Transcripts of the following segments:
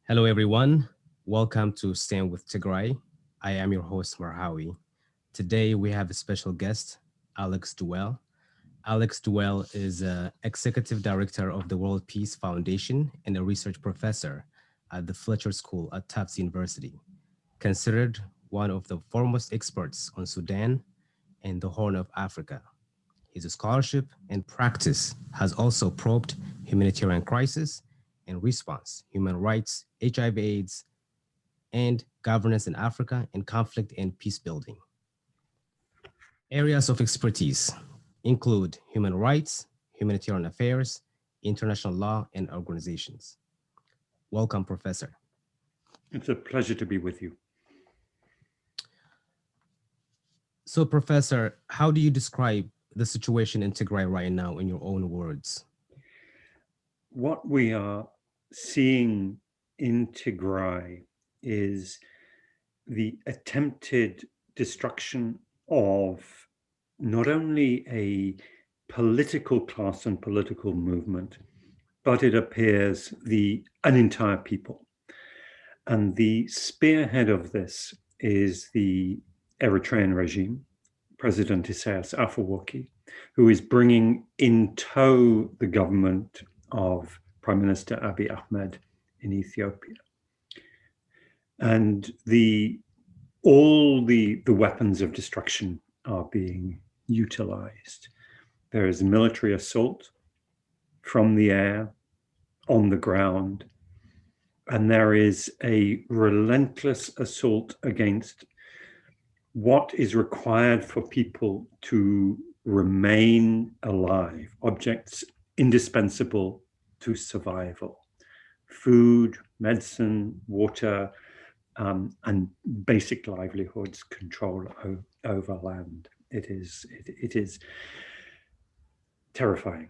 Hello, everyone. Welcome to Stand with Tigray. I am your host, Marhawi. Today, we have a special guest, Alex Duell. Alex Duell is Executive Director of the World Peace Foundation and a research professor at the Fletcher School at Tufts University, considered one of the foremost experts on Sudan and the Horn of Africa. His scholarship and practice has also probed humanitarian crisis and response, human rights, HIV/AIDS, and governance in Africa, and conflict and peace building. Areas of expertise include human rights, humanitarian affairs, international law, and organizations. Welcome, Professor. It's a pleasure to be with you. So, Professor, how do you describe the situation in Tigray right now in your own words? What we are seeing in Tigray is the attempted destruction of not only a political class and political movement, but it appears an entire people. And the spearhead of this is the Eritrean regime, President Isaias Afwerki, who is bringing in tow the government of Prime Minister Abiy Ahmed in Ethiopia. And all the weapons of destruction are being utilized. There is military assault from the air, on the ground, and there is a relentless assault against what is required for people to remain alive, objects indispensable to survival: food, medicine, water, and basic livelihoods, control over land. It is terrifying.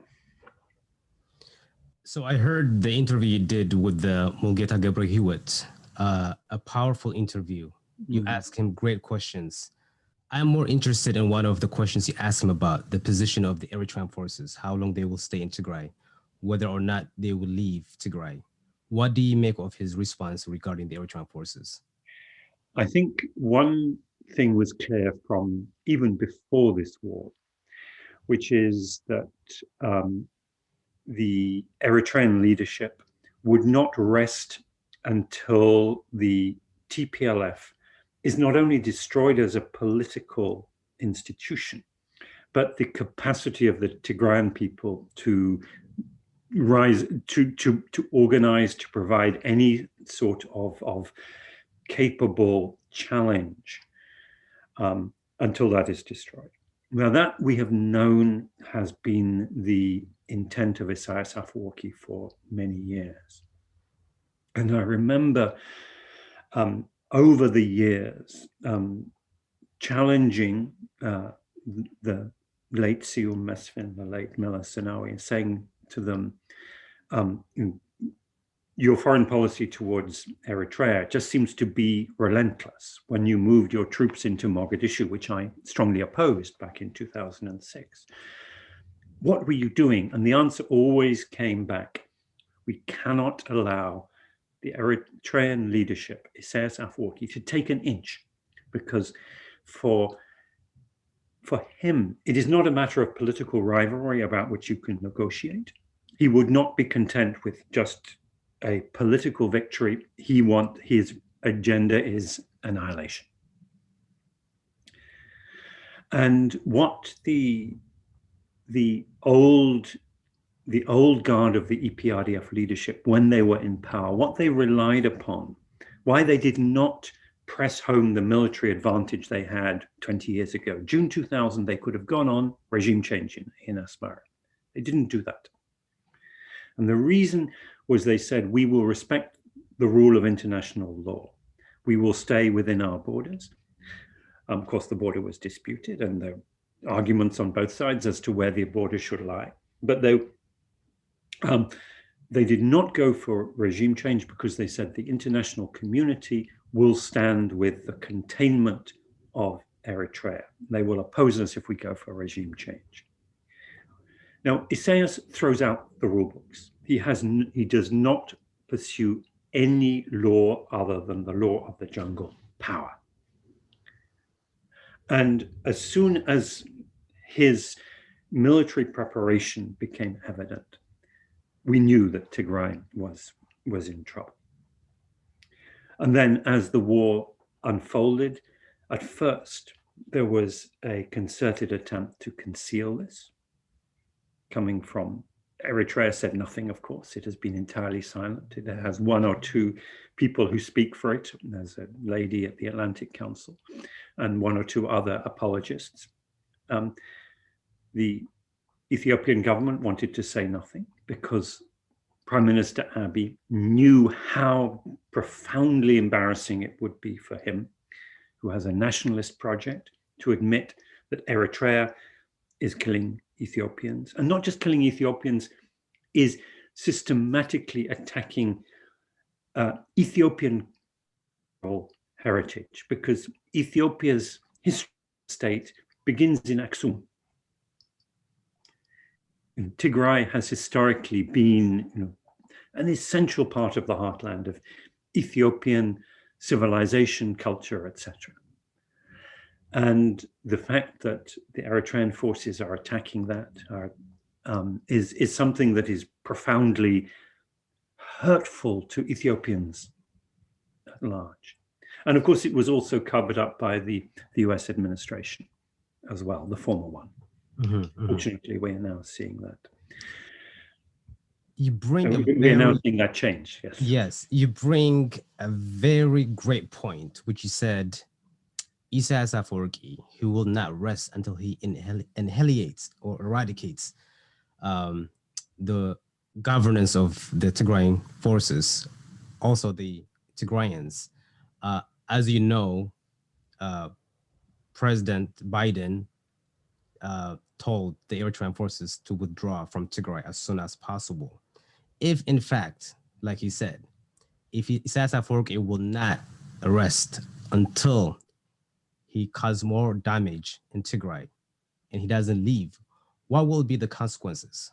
So I heard the interview you did with the Mulgeta Gebrehiwit, a powerful interview. You asked him great questions. I'm more interested in one of the questions you asked him about the position of the Eritrean forces, how long they will stay in Tigray, whether or not they will leave Tigray. What do you make of his response regarding the Eritrean forces? I think one thing was clear from even before this war, which is that the Eritrean leadership would not rest until the TPLF is not only destroyed as a political institution, but the capacity of the Tigrayan people to rise, to organize, to provide any sort of capable challenge until that is destroyed. Now, that we have known has been the intent of Isaias Afwerki for many years. And I remember over the years challenging the late Siul Mesfin, the late Miller Sinawi, and saying to them, your foreign policy towards Eritrea just seems to be relentless. When you moved your troops into Mogadishu, which I strongly opposed back in 2006, what were you doing? And the answer always came back: we cannot allow the Eritrean leadership, Isaias Afwerki, to take an inch, because for him, it is not a matter of political rivalry about which you can negotiate. He would not be content with just a political victory. His agenda is annihilation. And what the old guard of the EPRDF leadership, when they were in power, what they relied upon, why they did not press home the military advantage they had 20 years ago. June 2000, they could have gone on regime change in Asmara. They didn't do that. And the reason was they said, we will respect the rule of international law. We will stay within our borders. Of course, the border was disputed, and there were arguments on both sides as to where the border should lie. But they did not go for regime change because they said the international community will stand with the containment of Eritrea. They will oppose us if we go for regime change. Now, Isaias throws out the rule books. He does not pursue any law other than the law of the jungle power. And as soon as his military preparation became evident, we knew that Tigray was in trouble. And then as the war unfolded, at first there was a concerted attempt to conceal this, coming from Eritrea said nothing, of course. It has been entirely silent. It has one or two people who speak for it. There's a lady at the Atlantic Council and one or two other apologists. The Ethiopian government wanted to say nothing because Prime Minister Abiy knew how profoundly embarrassing it would be for him, who has a nationalist project, to admit that Eritrea is killing Ethiopians, and not just killing Ethiopians, is systematically attacking Ethiopian heritage, because Ethiopia's history state begins in Aksum. And Tigray has historically been, an essential part of the heartland of Ethiopian civilization, culture, etc. And the fact that the Eritrean forces are attacking that is something that is profoundly hurtful to Ethiopians at large. And of course, it was also covered up by the US administration as well, the former one. Fortunately, we are now seeing that. We are now seeing that change. Yes. Yes, you bring a very great point, which you said, Isaias Afwerki, who will not rest until he annihilates or eradicates the governance of the Tigrayan forces, also the Tigrayans. As you know, President Biden told the Eritrean forces to withdraw from Tigray as soon as possible. If, in fact, like he said, if Isaias Afwerki will not rest until he causes more damage in Tigray and he doesn't leave, what will be the consequences?